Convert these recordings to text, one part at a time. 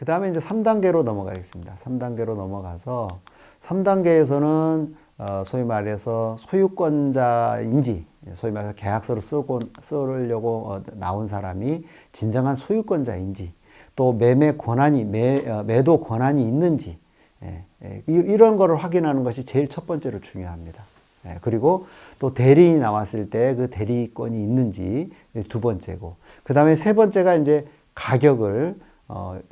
그 다음에 이제 3단계로 넘어가겠습니다. 3단계로 넘어가서 3단계에서는 소위 말해서 소유권자인지, 소위 말해서 계약서를 쓰려고 나온 사람이 진정한 소유권자인지, 또 매매 권한이, 매도 권한이 있는지, 이런 거를 확인하는 것이 제일 첫 번째로 중요합니다. 그리고 또 대리인이 나왔을 때 그 대리권이 있는지 두 번째고, 그 다음에 세 번째가 이제 가격을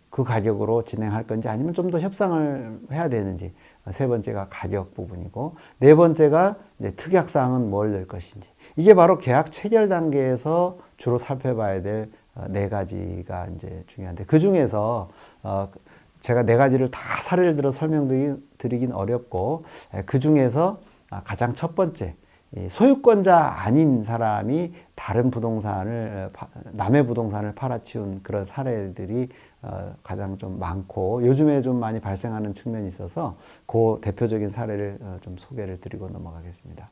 그 가격으로 진행할 건지 아니면 좀 더 협상을 해야 되는지, 세 번째가 가격 부분이고, 네 번째가 이제 특약사항은 뭘 넣을 것인지. 이게 바로 계약 체결 단계에서 주로 살펴봐야 될 네 가지가 이제 중요한데, 그 중에서 제가 네 가지를 다 사례를 들어 설명드리긴 어렵고, 그 중에서 가장 첫 번째, 소유권자 아닌 사람이 다른 부동산을, 남의 부동산을 팔아치운 그런 사례들이 가장 좀 많고, 요즘에 좀 많이 발생하는 측면이 있어서 그 대표적인 사례를 좀 소개를 드리고 넘어가겠습니다.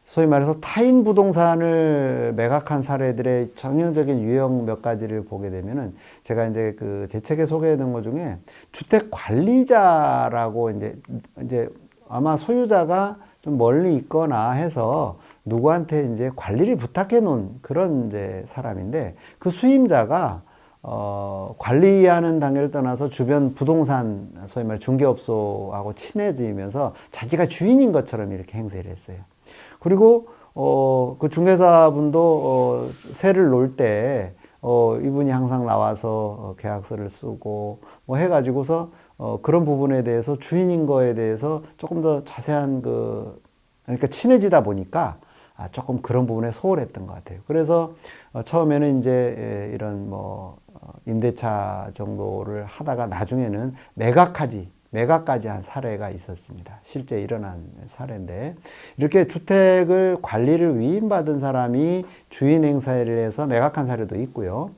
소위 말해서 타인 부동산을 매각한 사례들의 전형적인 유형 몇 가지를 보게 되면은, 제가 이제 제 책에 소개해 놓은 것 중에 주택 관리자라고 이제 아마 소유자가 좀 멀리 있거나 해서 누구한테 이제 관리를 부탁해 놓은 그런 이제 사람인데, 그 수임자가 관리하는 단계를 떠나서 주변 부동산, 소위 말해 중개업소하고 친해지면서 자기가 주인인 것처럼 이렇게 행세를 했어요. 그리고 그 중개사분도 세를 놓을 때 이분이 항상 나와서 계약서를 쓰고 뭐 해가지고서 그런 부분에 대해서, 주인인 거에 대해서 조금 더 자세한 그러니까 친해지다 보니까 조금 그런 부분에 소홀했던 것 같아요. 그래서 처음에는 이제 이런 임대차 정도를 하다가 나중에는 매각까지 한 사례가 있었습니다. 실제 일어난 사례인데, 이렇게 주택을 관리를 위임받은 사람이 주인 행사를 해서 매각한 사례도 있고요.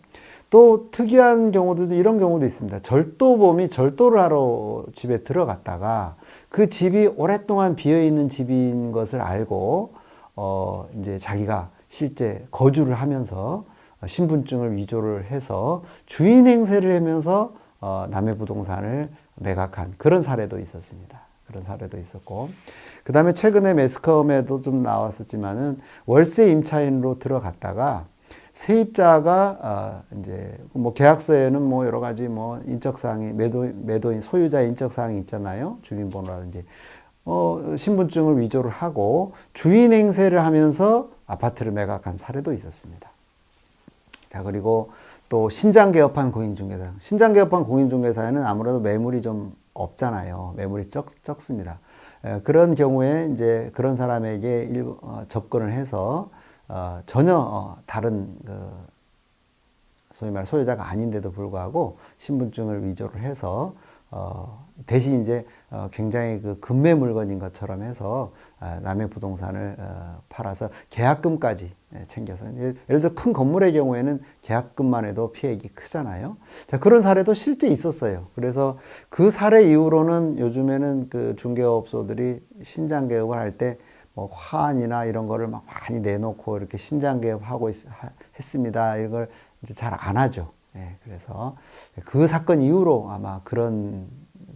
또 특이한 경우도, 이런 경우도 있습니다. 절도범이 절도를 하러 집에 들어갔다가 그 집이 오랫동안 비어있는 집인 것을 알고 이제 자기가 실제 거주를 하면서 신분증을 위조를 해서 주인 행세를 하면서 남의 부동산을 매각한 그런 사례도 있었습니다. 그런 사례도 있었고, 그 다음에 최근에 매스컴에도 좀 나왔었지만은 월세 임차인으로 들어갔다가 세입자가 이제 계약서에는 여러 가지 인적사항이, 매도인 소유자 인적사항이 있잖아요. 주민번호라든지 신분증을 위조를 하고 주인 행세를 하면서 아파트를 매각한 사례도 있었습니다. 자, 그리고 또 신장 개업한 공인중개사. 신장 개업한 공인중개사에는 아무래도 매물이 좀 없잖아요. 매물이 적습니다. 그런 경우에 이제 그런 사람에게 접근을 해서 전혀 다른 소위 말 소유자가 아닌데도 불구하고 신분증을 위조를 해서 대신 이제 굉장히 금매 물건인 것처럼 해서 남의 부동산을 팔아서 계약금까지 챙겨서, 예를 들어 큰 건물의 경우에는 계약금만 해도 피해액이 크잖아요. 자, 그런 사례도 실제 있었어요. 그래서 그 사례 이후로는 요즘에는 중개업소들이 신장 개업을 할 때 화환이나 이런 거를 막 많이 내놓고 이렇게 신장 개업하고 했습니다. 이걸 이제 잘 안 하죠. 그래서 그 사건 이후로 아마 그런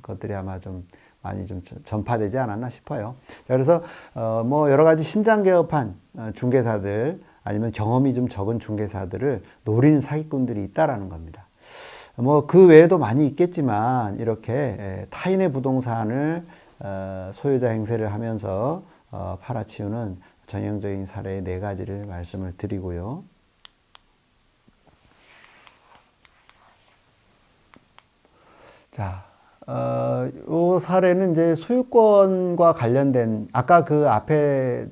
것들이 아마 좀 많이 좀 전파되지 않았나 싶어요. 그래서 여러 가지 신장 개업한 중개사들, 아니면 경험이 좀 적은 중개사들을 노리는 사기꾼들이 있다라는 겁니다. 그 외에도 많이 있겠지만, 이렇게 타인의 부동산을 소유자 행세를 하면서 팔아치우는 전형적인 사례의 네 가지를 말씀을 드리고요. 자, 이 사례는 이제 소유권과 관련된, 아까 그 앞에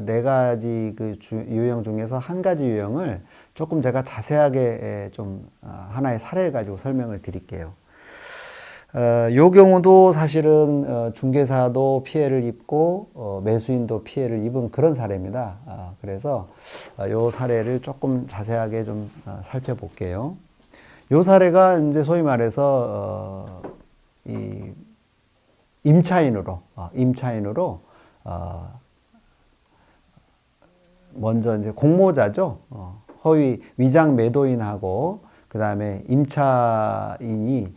네 가지 유형 중에서 한 가지 유형을 조금 제가 자세하게 좀 하나의 사례를 가지고 설명을 드릴게요. 요 경우도 사실은 중개사도 피해를 입고 매수인도 피해를 입은 그런 사례입니다. 그래서 요 사례를 조금 자세하게 좀 살펴볼게요. 요 사례가 이제 소위 말해서 이 임차인으로 먼저 이제 공모자죠. 허위 위장 매도인하고 그 다음에 임차인이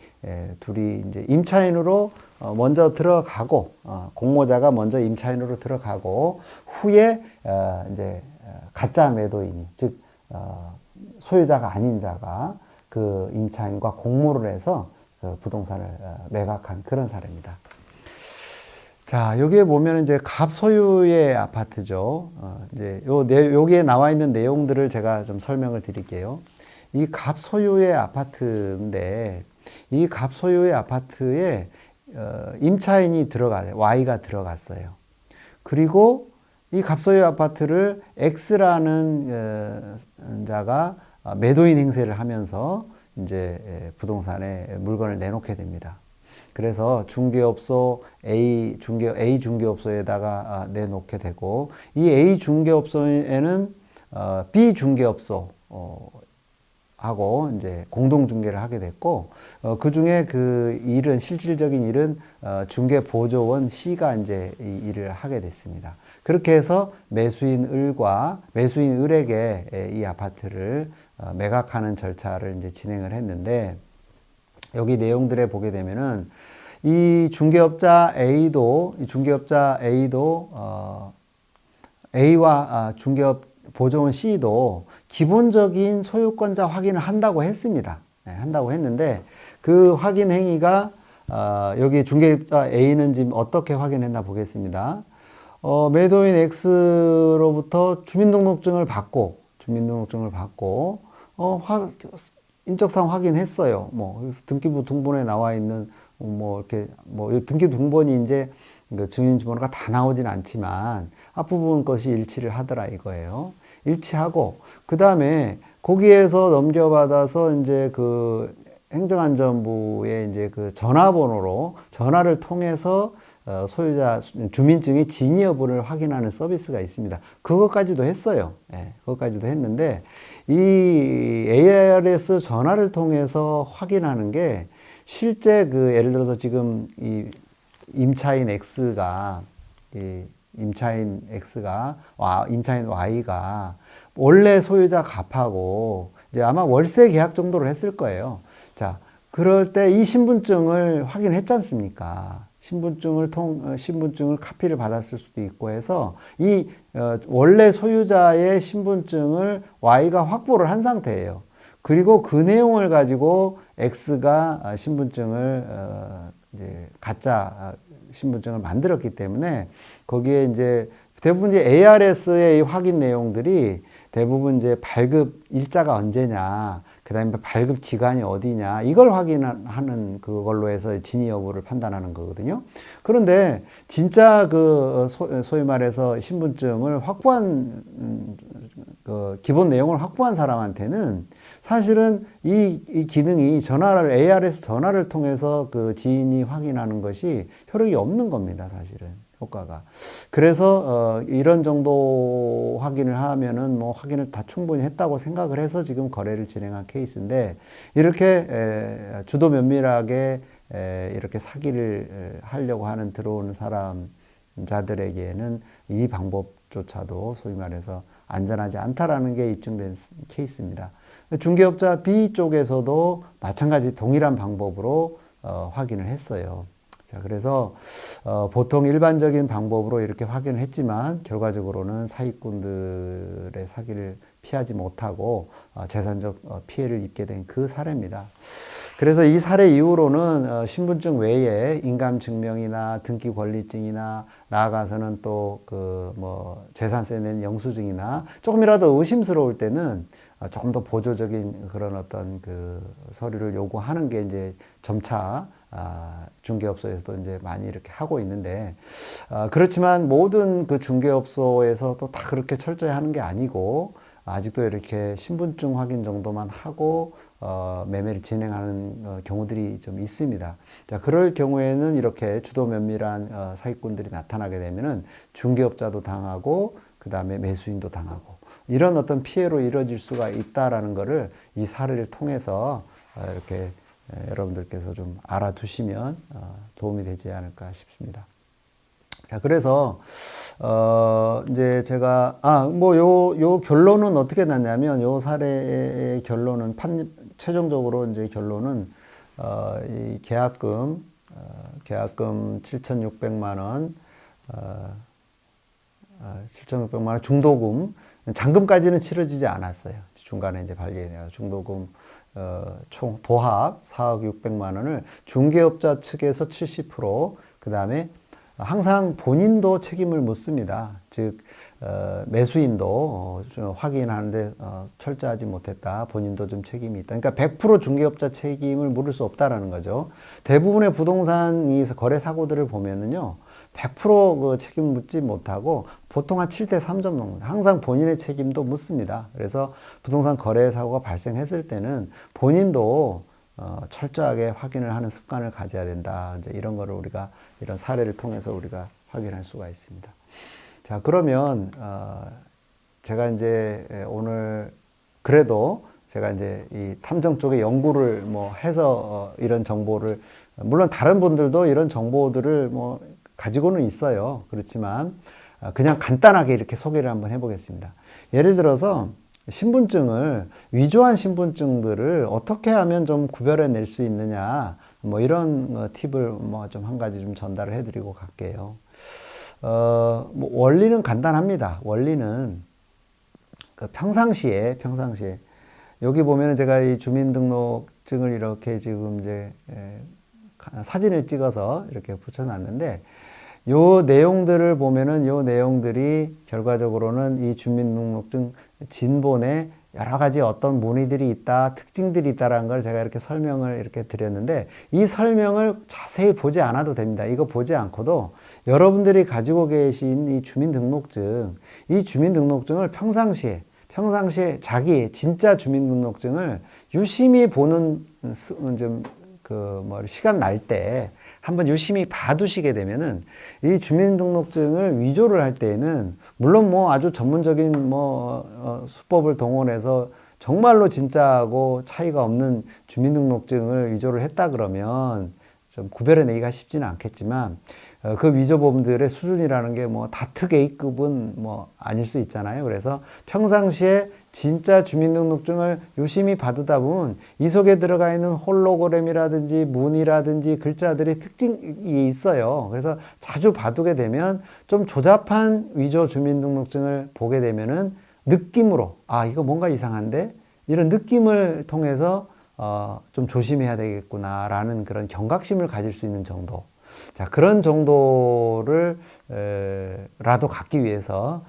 둘이 이제 임차인으로 먼저 들어가고 공모자가 먼저 임차인으로 들어가고 후에 이제 가짜 매도인이 즉 소유자가 아닌 자가 그 임차인과 공모를 해서 그 부동산을 매각한 그런 사례입니다. 자, 여기에 보면 이제 갑소유의 아파트죠. 이제 여기에 나와 있는 내용들을 제가 좀 설명을 드릴게요. 이 갑소유의 아파트인데, 이 갑소유의 아파트에 임차인이 Y가 들어갔어요. 그리고 이 갑소유 아파트를 X라는 자가 매도인 행세를 하면서 이제 부동산에 물건을 내놓게 됩니다. 그래서 중개업소 A 중개업소에다가 내놓게 되고, 이 A 중개업소에는 B 중개업소 하고 이제 공동 중개를 하게 됐고, 그 중에 그 일은 실질적인 일은 중개보조원 C가 이제 이 일을 하게 됐습니다. 그렇게 해서 매수인 을에게 이 아파트를 매각하는 절차를 이제 진행을 했는데, 여기 내용들에 보게 되면은 이 중개업자 A도 A와 중개업 보조원 C도 기본적인 소유권자 확인을 한다고 했습니다. 한다고 했는데, 그 확인 행위가 여기 중개업자 A는 지금 어떻게 확인했나 보겠습니다. 매도인 X로부터 주민등록증을 받고 인적사항 확인했어요. 그래서 등기부 등본에 나와 있는 등기부 등본이 이제 그 증인번호가 다 나오진 않지만 앞부분 것이 일치를 하더라 이거예요. 일치하고 그 다음에 거기에서 넘겨받아서 이제 그 행정안전부에 이제 그 전화를 통해서 소유자 주민증의 진위 여부를 확인하는 서비스가 있습니다. 그것까지도 했어요. 그것까지도 했는데, 이 ARS 전화를 통해서 확인하는 게 실제 그 예를 들어서 지금 이 임차인 Y가 원래 소유자 갑하고 이제 아마 월세 계약 정도를 했을 거예요. 자, 그럴 때 이 신분증을 확인했지 않습니까? 신분증을 카피를 받았을 수도 있고 해서 이 원래 소유자의 신분증을 Y가 확보를 한 상태예요. 그리고 그 내용을 가지고 X가 신분증을 이제 가짜 신분증을 만들었기 때문에 거기에 이제 대부분 이제 ARS의 이 확인 내용들이 대부분 이제 발급 일자가 언제냐, 그 다음에 발급 기간이 어디냐, 이걸 확인하는 그걸로 해서 진위 여부를 판단하는 거거든요. 그런데 진짜 그 소위 말해서 신분증을 확보한, 그 기본 내용을 확보한 사람한테는 사실은 이 기능이 ARS 전화를 통해서 그 지인이 확인하는 것이 효력이 없는 겁니다, 사실은. 효과가. 그래서 이런 정도 확인을 하면은 뭐 확인을 다 충분히 했다고 생각을 해서 지금 거래를 진행한 케이스인데, 이렇게 주도 면밀하게 이렇게 사기를 하려고 하는 들어오는 사람자들에게는 이 방법조차도 소위 말해서 안전하지 않다라는 게 입증된 케이스입니다. 중개업자 B 쪽에서도 마찬가지 동일한 방법으로 확인을 했어요. 자, 그래서 보통 일반적인 방법으로 이렇게 확인을 했지만 결과적으로는 사기꾼들의 사기를 피하지 못하고 재산적 피해를 입게 된 그 사례입니다. 그래서 이 사례 이후로는 신분증 외에 인감증명이나 등기권리증이나 나아가서는 또 그 뭐 재산세 낸 영수증이나 조금이라도 의심스러울 때는 조금 더 보조적인 그런 어떤 그 서류를 요구하는 게 이제 점차 중개업소에서도 이제 많이 이렇게 하고 있는데, 그렇지만 모든 그 중개업소에서 또 다 그렇게 철저히 하는 게 아니고, 아직도 이렇게 신분증 확인 정도만 하고, 매매를 진행하는 경우들이 좀 있습니다. 자, 그럴 경우에는 이렇게 주도 면밀한 사기꾼들이 나타나게 되면은 중개업자도 당하고, 그 다음에 매수인도 당하고, 이런 어떤 피해로 이뤄질 수가 있다라는 것을 이 사례를 통해서 이렇게 여러분들께서 좀 알아두시면 도움이 되지 않을까 싶습니다. 자, 그래서 이제 제가 요 결론은 어떻게 났냐면, 요 사례의 결론은 최종적으로 이제 결론은 이 계약금 7,600만 원, 7,600만 원 중도금, 잔금까지는 치러지지 않았어요. 중간에 이제 발견해요. 중도금 총 도합 4억 600만 원을 중개업자 측에서 70%, 그 다음에 항상 본인도 책임을 묻습니다. 즉 매수인도 확인하는데 철저하지 못했다. 본인도 좀 책임이 있다. 그러니까 100% 중개업자 책임을 물을 수 없다라는 거죠. 대부분의 부동산 이 거래 사고들을 보면은요, 100% 책임 묻지 못하고 보통 한 7대 3점 정도. 항상 본인의 책임도 묻습니다. 그래서 부동산 거래 사고가 발생했을 때는 본인도 철저하게 확인을 하는 습관을 가져야 된다. 이제 이런 거를 우리가 이런 사례를 통해서 우리가 확인할 수가 있습니다. 자, 그러면 제가 이제 오늘 그래도 제가 이제 이 탐정 쪽에 연구를 뭐 해서 이런 정보를, 물론 다른 분들도 이런 정보들을 뭐 가지고는 있어요. 그렇지만 그냥 간단하게 이렇게 소개를 한번 해보겠습니다. 예를 들어서 신분증을, 위조한 신분증들을 어떻게 하면 좀 구별해 낼 수 있느냐, 뭐 이런 팁을 뭐 좀 한 가지 좀 전달을 해드리고 갈게요. 뭐 원리는 간단합니다. 원리는 그 평상시에 여기 보면은 제가 이 주민등록증을 이렇게 지금 이제 사진을 찍어서 이렇게 붙여놨는데, 요 내용들을 보면은 요 내용들이 결과적으로는 이 주민등록증 진본에 여러 가지 어떤 문의들이 있다, 특징들이 있다라는 걸 제가 이렇게 설명을 이렇게 드렸는데, 이 설명을 자세히 보지 않아도 됩니다. 이거 보지 않고도 여러분들이 가지고 계신 이 주민등록증을 평상시에 자기 진짜 주민등록증을 유심히 보는 시간 날 때 한번 유심히 봐두시게 되면은, 이 주민등록증을 위조를 할 때에는 물론 뭐 아주 전문적인 수법을 동원해서 정말로 진짜하고 차이가 없는 주민등록증을 위조를 했다 그러면 좀 구별해내기가 쉽지는 않겠지만, 그 위조범들의 수준이라는 게 뭐 다특 A급은 뭐 아닐 수 있잖아요. 그래서 평상시에 진짜 주민등록증을 유심히 봐두다 보면 이 속에 들어가 있는 홀로그램이라든지 문이라든지 글자들이 특징이 있어요. 그래서 자주 봐두게 되면 좀 조잡한 위조 주민등록증을 보게 되면은 느낌으로, 아, 이거 뭔가 이상한데? 이런 느낌을 통해서 좀 조심해야 되겠구나라는 그런 경각심을 가질 수 있는 정도. 자, 그런 정도를 라도 갖기 위해서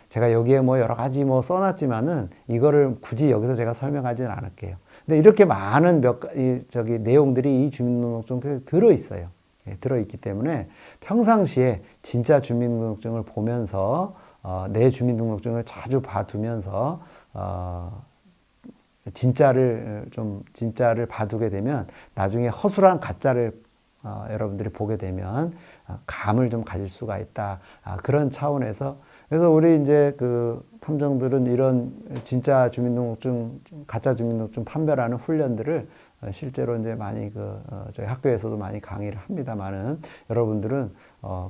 제가 여기에 뭐 여러 가지 뭐 써놨지만은 이거를 굳이 여기서 제가 설명하지는 않을게요. 근데 이렇게 많은 내용들이 이 주민등록증에 들어있어요. 들어있기 때문에 평상시에 진짜 주민등록증을 보면서 내 주민등록증을 자주 봐두면서 진짜를 봐두게 되면 나중에 허술한 가짜를 여러분들이 보게 되면 감을 좀 가질 수가 있다. 그런 차원에서, 그래서 우리 이제 그 탐정들은 이런 진짜 주민등록증, 가짜 주민등록증 판별하는 훈련들을 실제로 이제 많이 저희 학교에서도 많이 강의를 합니다만은, 여러분들은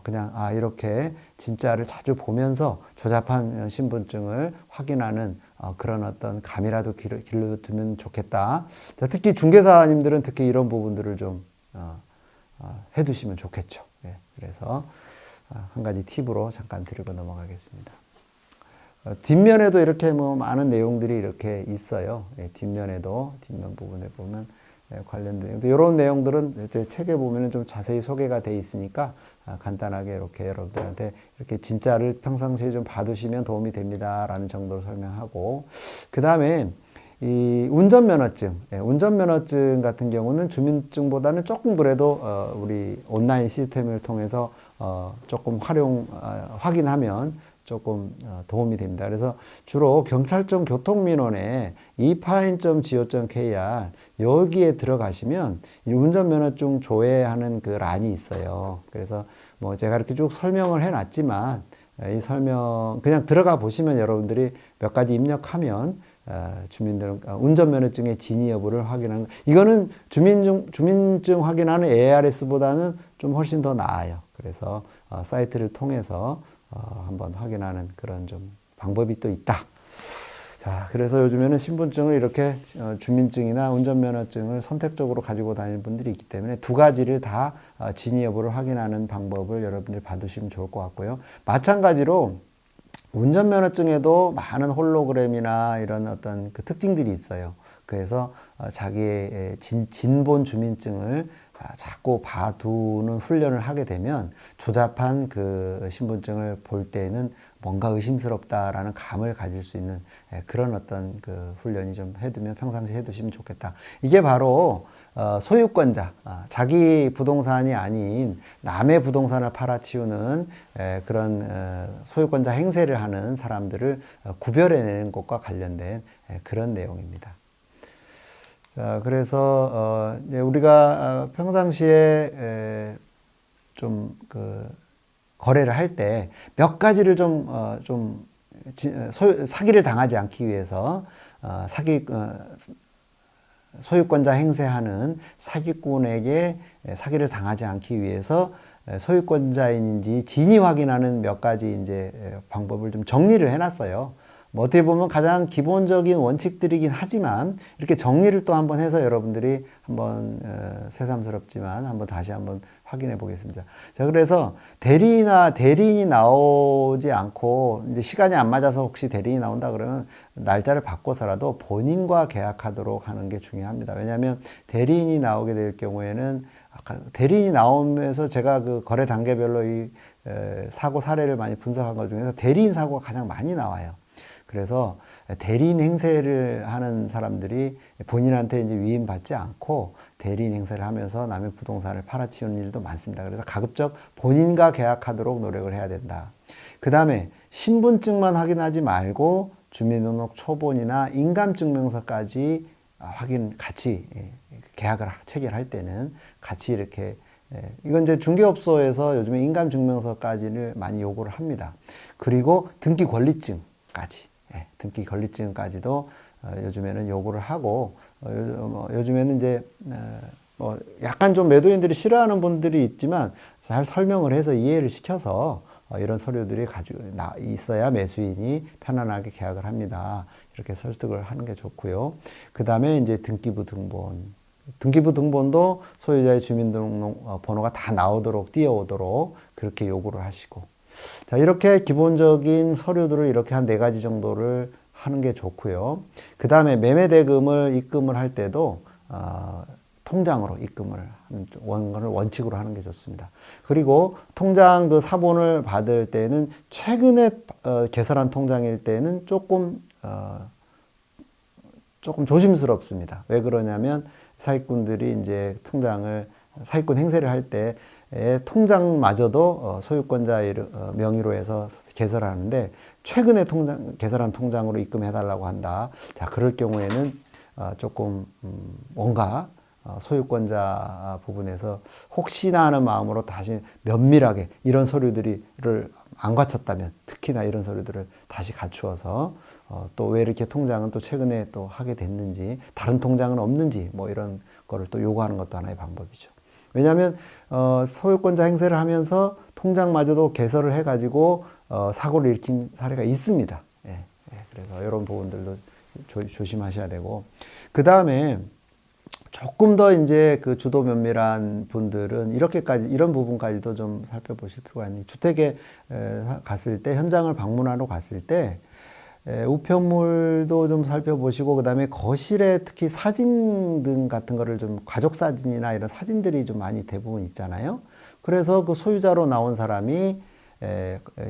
그냥 이렇게 진짜를 자주 보면서 조잡한 신분증을 확인하는 그런 어떤 감이라도 길러두면 좋겠다. 자, 특히 중개사님들은 특히 이런 부분들을 좀 해두시면 좋겠죠. 예, 그래서 한 가지 팁으로 잠깐 드리고 넘어가겠습니다. 뒷면에도 이렇게 뭐 많은 내용들이 이렇게 있어요. 예, 뒷면 부분에 보면 관련된 이런 내용들은 제 책에 보면은 좀 자세히 소개가 돼 있으니까 간단하게 이렇게 여러분들한테 이렇게 진짜를 평상시에 좀 봐두시면 도움이 됩니다라는 정도로 설명하고, 그 다음에 이 운전면허증 같은 경우는 주민증보다는 조금 그래도 우리 온라인 시스템을 통해서 조금 확인하면 조금 도움이 됩니다. 그래서 주로 경찰청 교통민원에 efind.go.kr 여기에 들어가시면 이 운전면허증 조회하는 그 란이 있어요. 그래서 뭐 제가 이렇게 쭉 설명을 해놨지만, 이 설명 그냥 들어가 보시면 여러분들이 몇 가지 입력하면 운전면허증의 진위 여부를 확인하는, 이거는 주민증 확인하는 ARS보다는 좀 훨씬 더 나아요. 그래서 사이트를 통해서 한번 확인하는 그런 좀 방법이 또 있다. 자, 그래서 요즘에는 신분증을 이렇게 주민증이나 운전면허증을 선택적으로 가지고 다니는 분들이 있기 때문에 두 가지를 다 진위 여부를 확인하는 방법을 여러분들이 받으시면 좋을 것 같고요. 마찬가지로 운전면허증에도 많은 홀로그램이나 이런 어떤 그 특징들이 있어요. 그래서 자기의 진본 주민증을 자꾸 봐두는 훈련을 하게 되면 조잡한 그 신분증을 볼 때에는 뭔가 의심스럽다라는 감을 가질 수 있는 그런 어떤 그 훈련이 좀 해두면 평상시 해두시면 좋겠다. 이게 바로 소유권자, 자기 부동산이 아닌 남의 부동산을 팔아치우는 그런 소유권자 행세를 하는 사람들을 구별해내는 것과 관련된 그런 내용입니다. 자, 그래서 우리가 평상시에 좀 그 거래를 할 때 몇 가지를 사기를 당하지 않기 위해서 소유권자 행세하는 사기꾼에게 사기를 당하지 않기 위해서 소유권자인지 진위 확인하는 몇 가지 이제 방법을 좀 정리를 해놨어요. 뭐 어떻게 보면 가장 기본적인 원칙들이긴 하지만 이렇게 정리를 또 한번 해서 여러분들이 한번 새삼스럽지만 다시 한번 확인해 보겠습니다. 자, 그래서 대리인이 나오지 않고 이제 시간이 안 맞아서 혹시 대리인이 나온다 그러면 날짜를 바꿔서라도 본인과 계약하도록 하는 게 중요합니다. 왜냐하면 대리인이 나오게 될 경우에는 대리인이 나오면서 제가 그 거래 단계별로 이 사고 사례를 많이 분석한 것 중에서 대리인 사고가 가장 많이 나와요. 그래서 대리인 행세를 하는 사람들이 본인한테 이제 위임받지 않고 대리인 행세를 하면서 남의 부동산을 팔아치우는 일도 많습니다. 그래서 가급적 본인과 계약하도록 노력을 해야 된다. 그 다음에 신분증만 확인하지 말고 주민등록 초본이나 인감증명서까지 같이 계약을 체결할 때는 같이 이렇게 이건 이제 중개업소에서 요즘에 인감증명서까지를 많이 요구를 합니다. 그리고 등기 권리증까지도 요즘에는 요구를 하고 요즘에는 이제 뭐 약간 좀 매도인들이 싫어하는 분들이 있지만 잘 설명을 해서 이해를 시켜서 이런 서류들이 가지고 있어야 매수인이 편안하게 계약을 합니다. 이렇게 설득을 하는 게 좋고요. 그 다음에 이제 등기부 등본도 소유자의 주민등록 번호가 다 나오도록 띄어오도록 그렇게 요구를 하시고, 자, 이렇게 기본적인 서류들을 이렇게 한 4가지 정도를 하는 게 좋고요. 그 다음에 매매대금을 입금을 할 때도 통장으로 입금을 하는 원칙으로 하는 게 좋습니다. 그리고 통장 그 사본을 받을 때는 최근에 개설한 통장일 때는 조금 조심스럽습니다. 왜 그러냐면 사기꾼들이 이제 사기꾼 행세를 할 때 통장마저도 소유권자 명의로 해서 개설하는데 최근에 개설한 통장으로 입금해달라고 한다. 자, 그럴 경우에는 조금 뭔가 소유권자 부분에서 혹시나 하는 마음으로 다시 면밀하게 이런 서류들을 안 갖췄다면 특히나 이런 서류들을 다시 갖추어서 또 왜 이렇게 통장은 또 최근에 또 하게 됐는지 다른 통장은 없는지 뭐 이런 거를 또 요구하는 것도 하나의 방법이죠. 왜냐하면 소유권자 행세를 하면서 통장마저도 개설을 해가지고 사고를 일으킨 사례가 있습니다. 그래서 이런 부분들도 조심하셔야 되고, 그 다음에 조금 더 이제 그 주도 면밀한 분들은 이런 부분까지도 좀 살펴보실 필요가 있는, 주택에 갔을 때 현장을 방문하러 갔을 때 우편물도 좀 살펴보시고, 그 다음에 거실에 특히 사진 등 같은 거를 좀 가족 사진이나 이런 사진들이 좀 많이 대부분 있잖아요. 그래서 그 소유자로 나온 사람이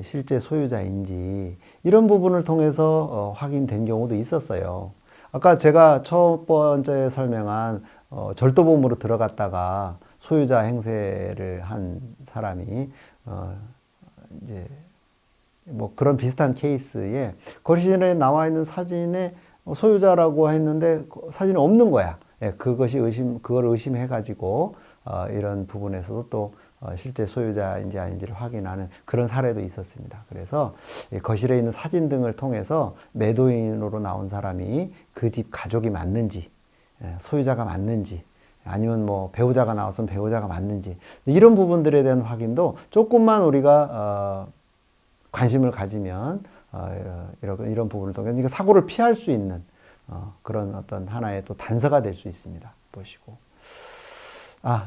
실제 소유자인지 이런 부분을 통해서 확인된 경우도 있었어요. 아까 제가 첫 번째 설명한 절도범으로 들어갔다가 소유자 행세를 한 사람이 이제 뭐 그런 비슷한 케이스에 거실에 나와 있는 사진에 소유자라고 했는데 사진이 없는 거야. 그걸 의심해 가지고 이런 부분에서도 또 실제 소유자인지 아닌지를 확인하는 그런 사례도 있었습니다. 그래서 거실에 있는 사진 등을 통해서 매도인으로 나온 사람이 그 집 가족이 맞는지, 소유자가 맞는지, 아니면 뭐 배우자가 나왔으면 배우자가 맞는지, 이런 부분들에 대한 확인도 조금만 우리가 관심을 가지면 이런 부분을 통해 그러니까 사고를 피할 수 있는 그런 어떤 하나의 또 단서가 될 수 있습니다. 보시고.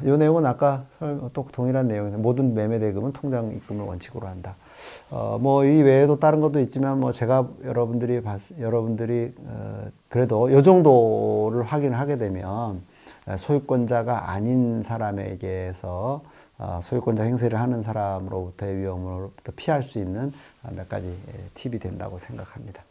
이 내용은 아까 또 동일한 내용이네. 모든 매매 대금은 통장 입금을 원칙으로 한다. 뭐 이 외에도 다른 것도 있지만 뭐 제가 여러분들이 그래도 요 정도를 확인을 하게 되면 소유권자가 아닌 사람에게서 소유권자 행세를 하는 사람으로부터의 위험으로부터 피할 수 있는 몇 가지 팁이 된다고 생각합니다.